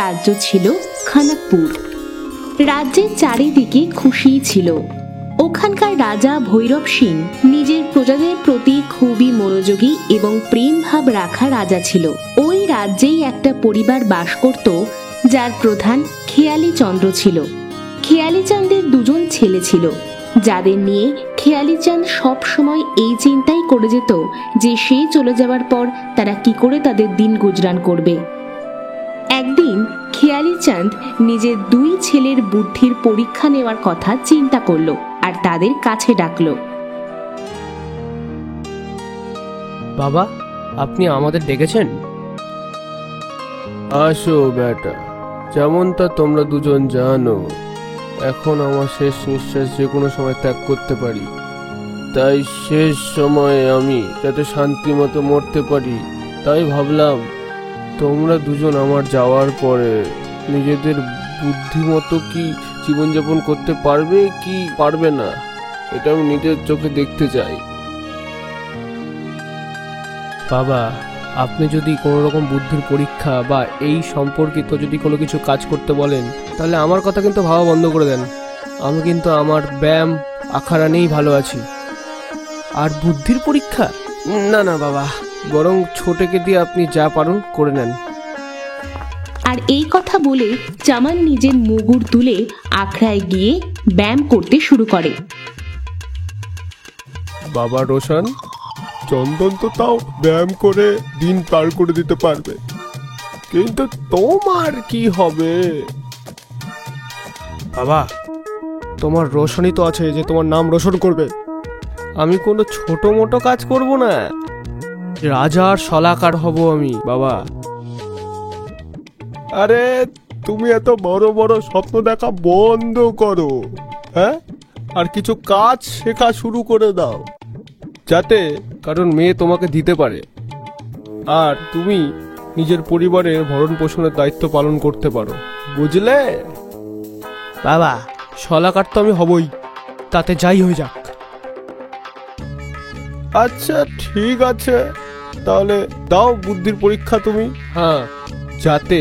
রাজ্য ছিল খনকপুর। রাজ্যের চারিদিকে খুশি ছিল। ওখানকার রাজা ভৈরব সিং নিজের প্রজাদের প্রতি খুবই মনোযোগী এবং প্রেম ভাব রাখা রাজা ছিল। ওই রাজ্যেই একটা পরিবার বাস করত, যার প্রধান খেয়ালি চন্দ্র ছিল। খেয়ালি চাঁদের দুজন ছেলে ছিল, যাদের নিয়ে খেয়ালি চাঁদ সব সময় এই চিন্তাই করে যেত যে সে চলে যাওয়ার পর তারা কি করে তাদের দিন গুজরান করবে। একদিন খেয়ালি চাঁদ নিজের দুই ছেলের বুদ্ধির পরীক্ষা নেওয়ার কথা চিন্তা করলো আর তাদের কাছে ডাকলো। বাবা, আপনি আমাদের ডেকেছেন? আসো বেটা, যেমনটা তোমরা দুজন জানো, এখন আমার শেষ নিঃশ্বাস যে কোনো সময় ত্যাগ করতে পারি। তাই শেষ সময়ে আমি যাতে শান্তি মতো মরতে পারি, তাই ভাবলাম তোমরা দুজন আমার যাওয়ার পরে নিজেদের বুদ্ধিমতো কি জীবনযাপন করতে পারবে কি পারবে না, এটা আমি নিজের চোখে দেখতে চাই। বাবা, আপনি যদি কোনো রকম বুদ্ধির পরীক্ষা বা এই সম্পর্কিত যদি কোনো কিছু কাজ করতে বলেন, তাহলে আমার কথা কিন্তু ভাবা বন্ধ করে দেন। আমি কিন্তু আমার ব্যায়াম আখাড়া নিয়েই ভালো আছি। আর বুদ্ধির পরীক্ষা না না বাবা, বরং ছোটকে দিয়ে আপনি যা পারুন করে নেন। আর এই কথা বলে চামান নিজের মুগুর তুলে আখড়ায় গিয়ে ব্যায়াম করতে শুরু করে। বাবা রোশন, চন্দন তো তাও ব্যায়াম করে দিন পার করে দিতে পারবে, কিন্তু তোমার কি হবে? বাবা, তোমার রোশনই তো আছে যে তোমার নাম রোশন করবে। আমি কোনো ছোট মোটো কাজ করব না, রাজার সলাকার হব আমি বাবা। আরে তুমি এত বড় বড় স্বপ্ন দেখা বন্ধ করো, হ্যাঁ, আর কিছু কাজ শেখা শুরু করে দাও, যাতে কারণ মেয়ে তোমাকে দিতে পারে আর তুমি নিজের পরিবারের ভরণ পোষণের দায়িত্ব পালন করতে পারো, বুঝলে? বাবা, সলাকার তো আমি হবই, তাতে যাই হয়ে যাক। আচ্ছা ঠিক আছে, তাহলে দাও বুদ্ধির পরীক্ষা তুমি। হ্যাঁ, যাতে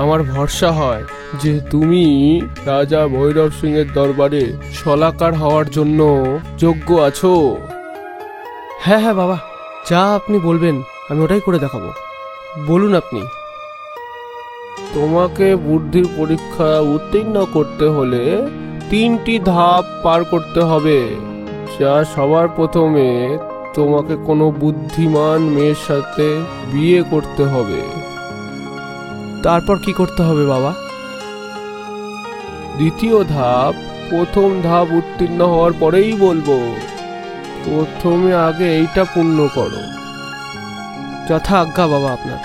আমার ভরসা হয় যে তুমি রাজা ভৈরব সিং এর দরবারে সলাকার হওয়ার জন্য যোগ্য আছো। হ্যাঁ হ্যাঁ বাবা, যা আপনি বলবেন আমি ওটাই করে দেখাবো, বলুন আপনি। তোমাকে বুদ্ধির পরীক্ষা উত্তীর্ণ করতে হলে 3টি ধাপ পার করতে হবে। যা সবার প্রথমে তোমাকে কোনো বুদ্ধিমান মেয়ের সাথে বিয়ে করতে হবে। তারপর কি করতে হবে বাবা? দ্বিতীয় ধাপ, প্রথম ধাপ উত্তীর্ণ হওয়ার পরেই বলবো। প্রথমে আগে এইটা পূর্ণ করো। যথা আজ্ঞা বাবা আপনার।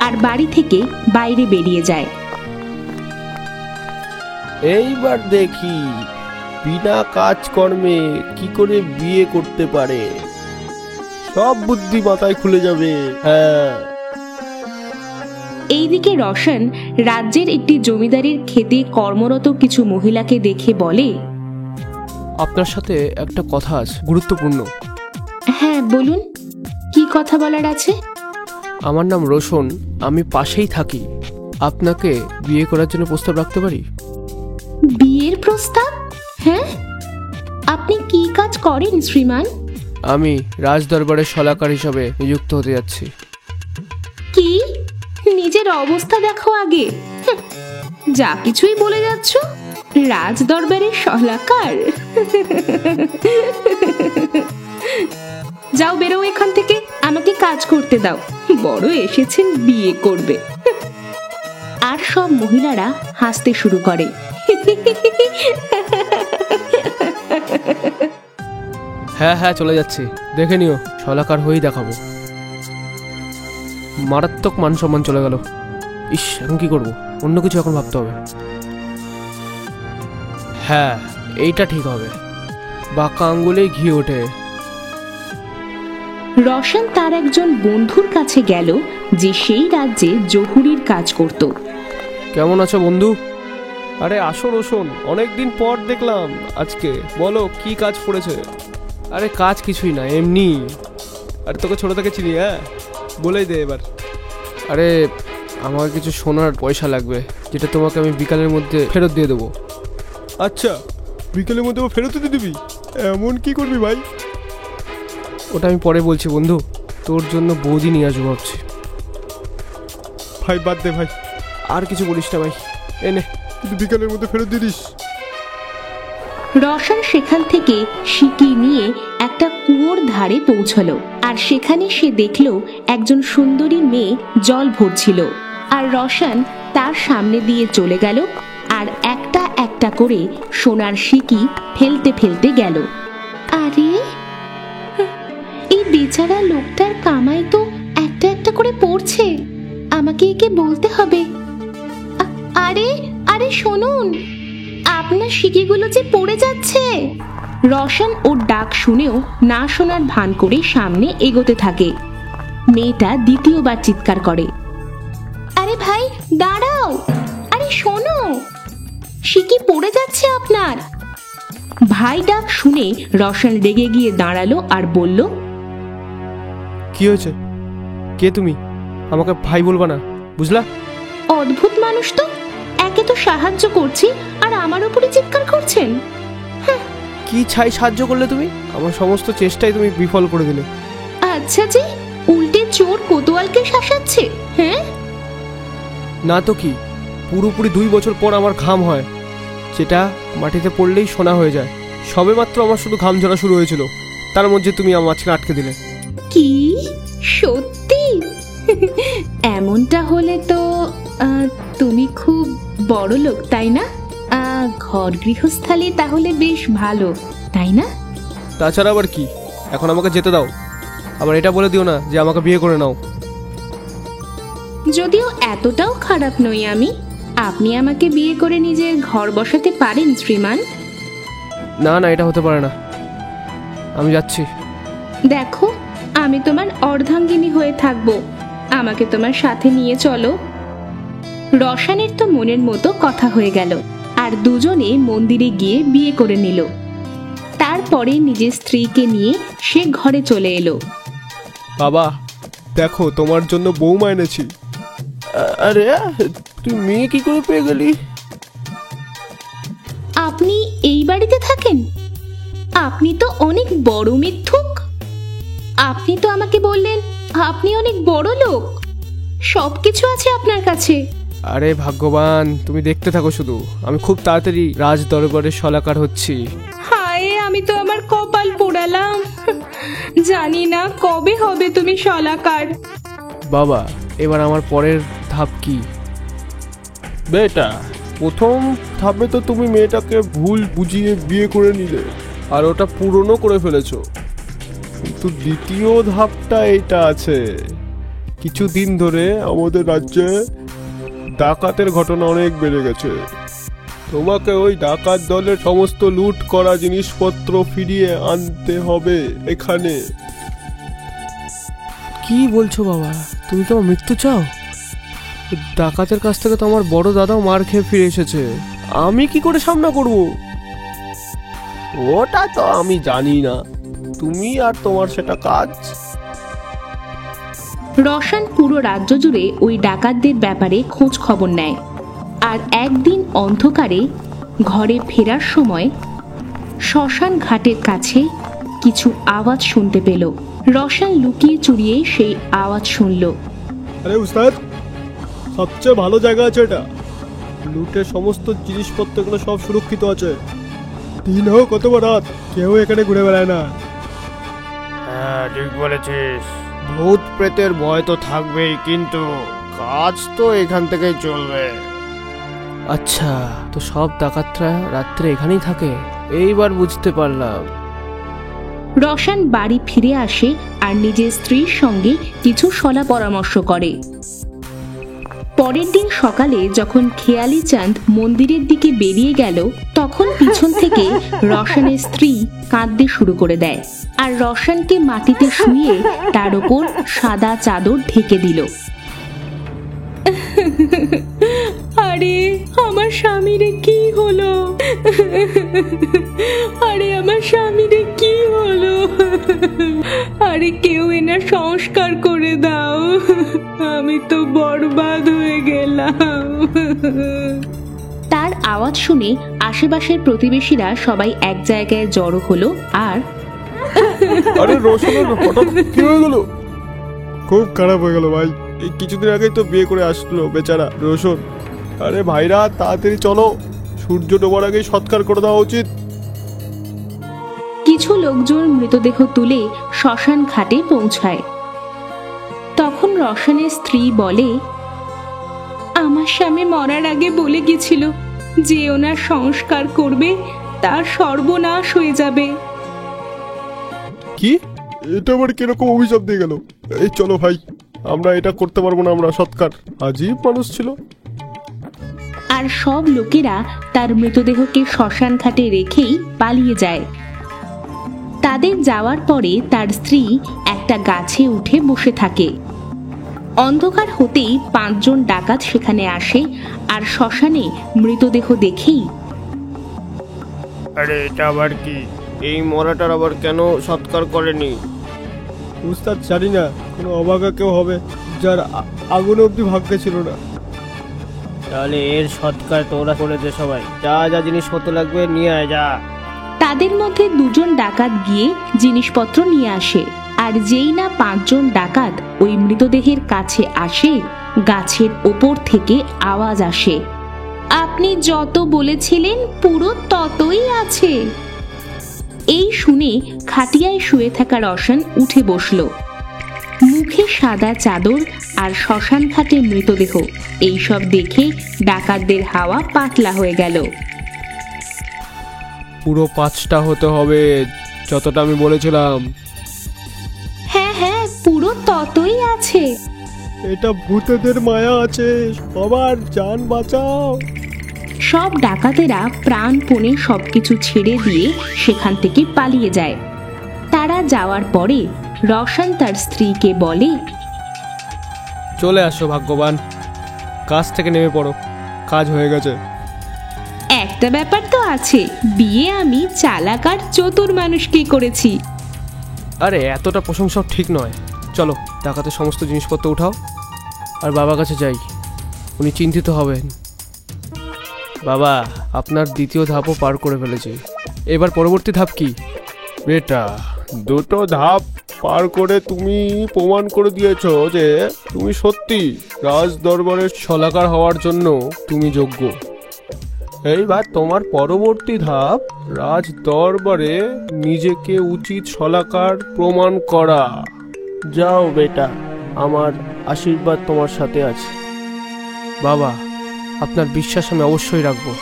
আর বাড়ি থেকে বাইরে বেরিয়ে যায়। এইবার দেখি বিনা কাজকর্মে কি করে বিয়ে করতে পারে, সব বুদ্ধি মাথায় খুলে যাবে। হ্যাঁ। এইদিকে রোশন রাজ্যের একটি জমিদারির খেতে কর্মরত কিছু মহিলাকে দেখে বলে, আপনার সাথে একটা কথা আছে, গুরুত্বপূর্ণ। হ্যাঁ বলুন, কি কথা বলার আছে? আমার নাম রোশন, আমি পাশেই থাকি। আপনাকে বিয়ে করার জন্য প্রস্তাব রাখতে পারি? বিয়ের প্রস্তাব? হ্যাঁ, আপনি কি কাজ করেন শ্রীমান? আমি রাজ দরবারের সলাকার হিসাবে নিযুক্ত হতে যাচ্ছি। কি? নিজের অবস্থা দেখো আগে। যা কিছুই বলে যাচ্ছ, রাজ দরবারের সলাকার। যাও, বেরো এখান থেকে, আমাকে কাজ করতে দাও। বড় এসেছেন বিয়ে করবে। আর সব মহিলারা হাসতে শুরু করে। হ্যাঁ হ্যাঁ, চলে যাচ্ছি, দেখে নিও, সলাকার হয়েই দেখাবো। মারাত্মক মান সম্মান চলে গেল। ইস, এখন কি করবো? অন্য কিছু এখন ভাবতে হবে। হ্যাঁ, এইটা ঠিক হবে। বাঁকা আঙ্গুলে ঘি ওঠে। রোশন তার একজন বন্ধুর কাছে গেল যে সেই রাজ্যে জহুরির কাজ করত। কেমন আছো বন্ধু? আরে আসো রোশন, অনেকদিন পর দেখলাম আজকে, বলো কি কাজ পড়েছে? আরে কাজ কিছুই না, এমনি। আরে তোকে ছোট থেকে চিনি, হ্যাঁ, বলেই দে এবার। আরে আমার কিছু সোনার পয়সা লাগবে, যেটা তোমাকে আমি বিকালের মধ্যে ফেরত দিয়ে দেবো। আচ্ছা, বিকেলের মধ্যে ফেরত দিয়ে দিবি? এমন কি করবি ভাই? ওটা আমি পরে বলছি বন্ধু, তোর জন্য বৌদি নিয়ে আসবো ভাবছি। ভাই বাদ দে ভাই, আর কিছু বলিস না ভাই, এনে কিন্তু বিকেলের মধ্যে ফেরত দিয়ে দিস। রওশন সেখান থেকে সিকি নিয়ে একটা কুয়োর ধারে পৌঁছলো, আর সেখানে সে দেখলো একজন সুন্দরী মেয়ে জল ভরছিল, আর রওশন তার সামনে দিয়ে চলে গেল আর একটা একটা করে সোনার সিকি ফেলতে ফেলতে গেল। আরে এই বেচারা লোকটার কামাই তো একটা একটা করে পড়ছে, আমাকে একে বলতে হবে। আরে আরে শুনুন, আপনার সিকিগুলো যে পড়ে যাচ্ছে। রওশন ওর ডাক শুনেও না শোনার ভান করে সামনে এগোতে থাকে। মেয়েটা দ্বিতীয়বার চিৎকার করে, আরে ভাই দাঁড়াও, আরে শোনো, সিকি পড়ে যাচ্ছে আপনার। ভাই ডাক শুনে রওশন রেগে গিয়ে দাঁড়ালো আর বলল, কি হয়েছে? কে তুমি? আমাকে ভাই বলবা না, বুঝলা? অদ্ভুত মানুষ তো, একে তো সাহায্য করছি আর আমার উপরে চিৎকার করছেন। কি ছাই সাহায্য করলে তুমি? আমার সমস্ত চেষ্টাই তুমি বিফল করে দিলে। আচ্ছা জি, উল্টে চোর কোতোয়ালকে শাসাচ্ছে। হ্যাঁ না তো কি, পুরোপুরি 2 বছর পর আমার ঘাম হয়, যেটা মাটিতে পড়লেই সোনা হয়ে যায়। সবে মাত্র আমার শুধু ঘাম ঝরা শুরু হয়েছিল, তার মধ্যে তুমি আমার মাঝখানে আটকে দিলে। কি সত্যি? এমনটা হলে তো তুমি খুব বড় লোক, তাই না? ঘর গৃহস্থালী তাহলে বেশ ভালো, তাই না? তাছাড়া আবার কি, এখন আমাকে যেতে দাও। আবার এটা বলে দিও না যে আমাকে বিয়ে করে নাও। যদিও এতটাও খারাপ নই আমি, আপনি আমাকে বিয়ে করে নিজের ঘর বসাতে পারেন শ্রীমান। না না, এটা হতে পারে না, আমি যাচ্ছি। দেখো, আমি তোমার অর্ধাঙ্গিনী হয়ে থাকবো, আমাকে তোমার সাথে নিয়ে চলো। রওশনের তো মনের মতো কথা হয়ে গেল, আর দুজনে মন্দিরে গিয়ে বিয়ে করে নিল। তারপরে নিজের স্ত্রীকে নিয়ে সে ঘরে চলে এলো। বাবা দেখো, তোমার জন্য বৌমা এনেছি। আরে তুই মেয়ে কি করে পেয়ে গেলি? আপনি এই বাড়িতে থাকেন? আপনি তো অনেক বড় মিথ্যুক। আপনি তো আমাকে বললেন আপনি অনেক বড় লোক, সবকিছু আছে আপনার কাছে। আরে ভাগ্যবান, তুমি দেখতে থাকো শুধু, আমি খুব তাড়াতাড়ি রাজ দরবারে শলাকার হচ্ছি। হায়, আমি তো আমার কপাল পোড়ালাম, জানি না কবে হবে তুমি শলাকার। বাবা, এবার আমার পরের ধাপ কি? বেটা, প্রথম ধাপে তো তুমি মেয়েটাকে ভুল বুঝিয়ে বিয়ে করে নিলে, আর ওটা পূরণও করে ফেলেছো। কিন্তু দ্বিতীয় ধাপটা এইটা আছে। কিছুদিন ধরে আমাদের রাজ্যে ডাকাতের ঘটনা অনেক বেড়ে গেছে। তোমাকে ওই ডাকাত দলের সমস্ত লুট করা জিনিসপত্র ফিরিয়ে আনতে হবে এখানে। কি বলছো বাবা? তুমি তো আমার মৃত্যু চাও? ডাকাতের কাছ থেকে তো আমার বড় দাদাও মার খেয়ে ফিরে এসেছে, আমি কি করে সামনা করব? ওটা তো আমি জানি না, তুমি আর তোমার সেটা কাজ। রওশন পুরো রাজ্য জুড়ে ওই ডাকাতদের ব্যাপারে খোঁজ খবর নেয়, আর একদিন অন্ধকারে ঘরে ফেরার সময় শ্মশান ঘাটের কাছে কিছু আওয়াজ শুনতে পেল। রওশন লুকিয়ে চুরিয়ে সেই আওয়াজ শুনল। আরে উস্তাদ, সবচেয়ে ভালো জায়গা আছে এটা। লুটের সমস্ত জিনিসপত্রগুলো সব সুরক্ষিত আছে। দিন হোক অথবা রাত, কেউ এখানে ঘুরে বেড়ায় না। হ্যাঁ ঠিক বলেছিস, ভূত প্রেতের ভয় তো থাকবেই, কিন্তু কাজ তো এখান থেকেই চলবে। আচ্ছা, তো সব ডাকাতরা রাত্রে এখানেই থাকে, এইবার বুঝতে পারলাম। রওশন বাড়ি ফিরে আসে আর নিজের স্ত্রীর সঙ্গে কিছু সলা পরামর্শ করে। পরের দিন সকালে যখন খেয়ালি চাঁদ মন্দিরের দিকে বেরিয়ে গেল, তখন পিছন থেকে রওশনের স্ত্রী কাঁদতে শুরু করে দেয়, আর রওশনকে মাটিতে শুইয়ে তার উপর সাদা চাদর ঢেকে দিল। আরে আমার স্বামীরে কি হলো? আরে আমার স্বামীরে কি হলো? আরে কেউ এনার সংস্কার করে দাও, আমি তো বরবাদ হয়ে তার আওয়াজ শুনে আশেপাশের প্রতিবেশীরা সবাই এক জায়গায় জড়ো হলো আর আরে রোশনের হঠাৎ কি হয়ে গেল? খুব খারাপ হয়ে গেল ভাই। এই কিছুদিন আগেই তো বিয়ে করে আসলো বেচারা রোশন। আরে ভাইরা তাড়াতাড়ি চলো, সূর্য ডোবার আগেই সৎকার করে দেওয়া উচিত। কিছু লোকজন মৃতদেহ তুলে শ্মশান ঘাটে পৌঁছায়। তখন রোশনের স্ত্রী বলে, আমার স্বামী মরার আগে বলে গেছিল যে ওনার সংস্কার করবে তার সর্বনাশ হয়ে যাবে। কি? এটা আবার কিরকম অভিশাপ দিয়ে গেল? এই চলো ভাই, আমরা এটা করতে পারবো না, আমরা সৎকার। আজীব মানুষ ছিল। আর সব লোকেরা তার মৃতদেহকে শ্মশান ঘাটে রেখেই পালিয়ে যায়। তাদের যাওয়ার পরে তার স্ত্রী একটা গাছে উঠে বসে থাকে। অন্ধকার হতেই 5 জন ডাকাত সেখানে আসে আর শ্মশানে মৃতদেহ দেখেই, আরে এটা আবার কি? এই মরাটার আবার কেন সৎকার করেনি? উস্তাদ জানি না, কোনো অবাগা কেউ হবে যার আগুন অব্দি ভাগ্যে ছিল না। তাহলে এর সৎকার তোরা করে দে সবাই। যা যা জিনিসপত্র লাগবে নিয়ে আয় যা। তাদের মধ্যে 2 জন ডাকাত গিয়ে জিনিসপত্র নিয়ে আসে। আর যেই না 5 জন ডাকাত ওই মৃতদেহের কাছে আসে, গাছের ওপর থেকে আওয়াজ আসে, আপনি যত বলেছিলেন পুরো ততই আছে। এই শুনে খাটিয়ায় শুয়ে থাকা রোশন উঠে বসল। মুখে সাদা চাদর আর শ্মশান ঘাটে মৃতদেহ, এইসব দেখে ডাকাতদের হাওয়া পাতলা হয়ে গেল। পুরো 5টা হতে হবে, যতটা আমি বলেছিলাম। হ্যাঁ হ্যাঁ, পুরো ততই আছে। এটা ভূতেদের মায়া আছে, সবার জান বাঁচাও। সব ডাকাতেরা প্রাণপণে সবকিছু ছেড়ে দিয়ে সেখান থেকে পালিয়ে যায়। তারা যাওয়ার পরে রোশন তার স্ত্রীকে বলে, চলে আসো ভাগ্যবান, কাজ থেকে নেমে পড়ো, কাজ হয়ে গেছে। একটা ব্যাপার তো আছে, বিয়ে আমি চালাক আর চতুর মানুষকে করেছি। আরে এতটা প্রশংসা ঠিক নয়। চলো ডাকাতের সমস্ত জিনিসপত্র উঠাও আর বাবার কাছে যাই, উনি চিন্তিত হবেন। বাবা, আপনার দ্বিতীয় ধাপও পার করে ফেলেছি, এবার পরবর্তী ধাপ কি? বেটা, 2টো ধাপ পার করে তুমি প্রমাণ করে দিয়েছো যে তুমি সত্যি রাজ দরবারের শলাকার হওয়ার জন্য তুমি যোগ্য। এইবার তোমার পরবর্তী ধাপ রাজ দরবারে নিজেকে উচিত শলাকার প্রমাণ করা। যাও বেটা, আমার আশীর্বাদ তোমার সাথে আছে। বাবা, আপনার বিশ্বাস আমি অবশ্যই রাখবো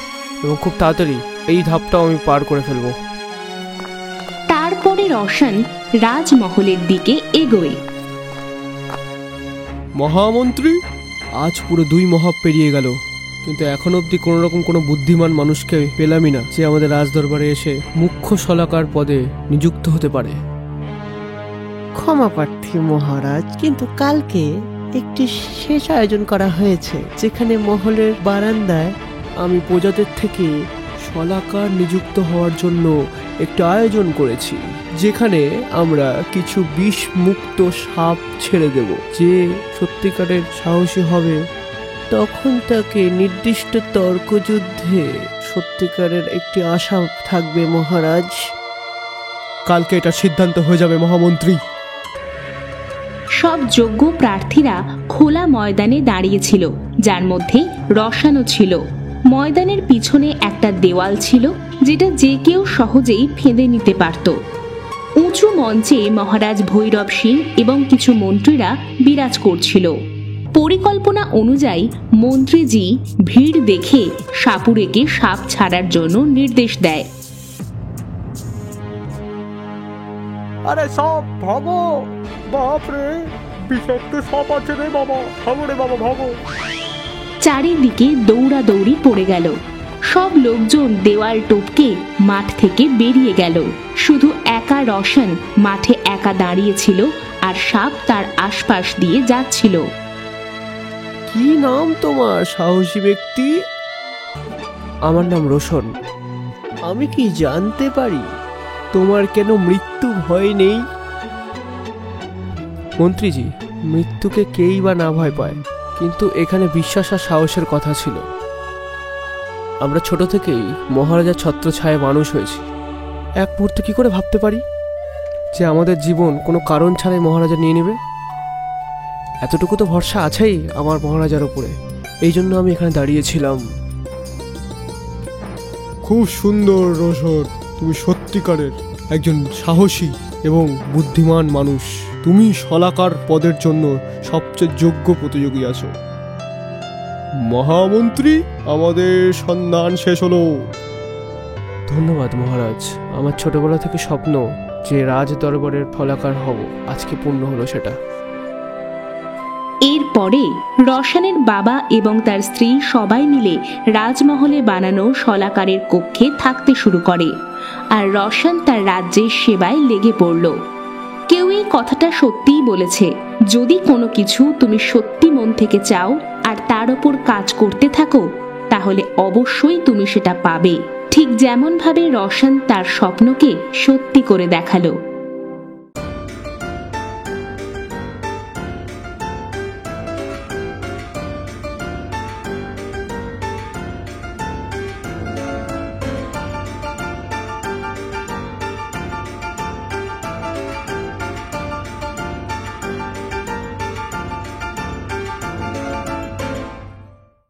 এবং খুব তাড়াতাড়ি এই ধাপটাও আমি পার করে ফেলবো। তারপরে রোশন রাজমহলের দিকে এগোয়। মহামন্ত্রী, আজ পুরো 2 মহা পেরিয়ে গেল, কিন্তু এখন অবধি কোনো রকম কোনো বুদ্ধিমান মানুষকে পেলামই না যে আমাদের রাজদরবারে এসে মুখ্য শলাকার পদে নিযুক্ত হতে পারে। ক্ষমা প্রার্থী মহারাজ, কিন্তু কালকে একটি শেষ আয়োজন করা হয়েছে যেখানে মহলের বারান্দায় আমি প্রজাদের থেকে শলাকার নিযুক্ত হওয়ার জন্য একটি আয়োজন করেছি, যেখানে আমরা কিছু বিষ মুক্ত সাপ ছেড়ে দেব। যে সত্যিকারের সাহসী হবে তখন তাকে নির্দিষ্ট তর্কযুদ্ধে সত্যিকারের একটি আশা থাকবে মহারাজ। কালকে এটা সিদ্ধান্ত হয়ে যাবে মহামন্ত্রী। সব যোগ্য প্রার্থীরা খোলা ময়দানে দাঁড়িয়েছিল, যার মধ্যে রোশনও ছিল। ময়দানের পিছনে একটা দেওয়াল ছিল যেটা যে কেউ সহজেই ফেঁদে নিতে পারত। উঁচু মঞ্চে মহারাজ ভৈরব সিং এবং কিছু মন্ত্রীরা বিরাজ করছিল। পরিকল্পনা অনুযায়ী মন্ত্রীজি ভিড় দেখে সাপুড়েকে সাপ ছাড়ার জন্য নির্দেশ দেয়। আরে সব ভাগো, বাপরে বিষাক্ত সাপ আছে রে বাবা, ভাগো রে বাবা ভাগো। চারিদিকে দৌড়াদৌড়ি পড়ে গেল। সব লোকজন দেওয়াল টপকে মাঠ থেকে বেরিয়ে গেল। শুধু একা রোশন মাঠে একা দাঁড়িয়েছিল আর সাপ তার আশপাশ দিয়ে যাচ্ছিল। কি নাম তোমার সাহসী ব্যক্তি? আমার নাম রোশন। আমি কি জানতে পারি তোমার কেন মৃত্যু ভয় নেই? মন্ত্রীজি, মৃত্যুকে কেই বা না ভয় পায়, কিন্তু এখানে বিশ্বাস আর সাহসের কথা ছিল। আমরা ছোট থেকেই মহারাজার ছত্রছায়ায় মানুষ হয়েছি। এক মুহূর্তে কি করে ভাবতে পারি যে আমাদের জীবন কোনো কারণ ছাড়াই মহারাজা নিয়ে নেবে? এতটুকু তো ভরসা আছেই আমার মহারাজার উপরে, এই জন্য আমি এখানে দাঁড়িয়েছিলাম। খুব সুন্দর রোশন, তুমি সত্যিকারের একজন সাহসী এবং বুদ্ধিমান মানুষ। তুমি শলাকার পদের জন্য সবচেয়ে যোগ্য প্রতিযোগী আছো। মহামন্ত্রী, আমাদের সন্ধান শেষ হলো। ধন্যবাদ মহারাজ, আমার ছোটবেলা থেকে স্বপ্ন যে রাজ দরবারের ফলাকার হব, আজকে পূর্ণ হলো সেটা। এরপরে রসানের বাবা এবং তার স্ত্রী সবাই মিলে রাজমহলে বানানো শলাকারের কক্ষে থাকতে শুরু করে, আর রসান তার রাজ্যের সেবায় লেগে পড়ল। কেউ এই কথাটা সত্যিই বলেছে, যদি কোনো কিছু তুমি সত্যি মন থেকে চাও আর তার ওপর কাজ করতে থাকো, তাহলে অবশ্যই তুমি সেটা পাবে। ঠিক যেমনভাবে রসান তার স্বপ্নকে সত্যি করে দেখালো।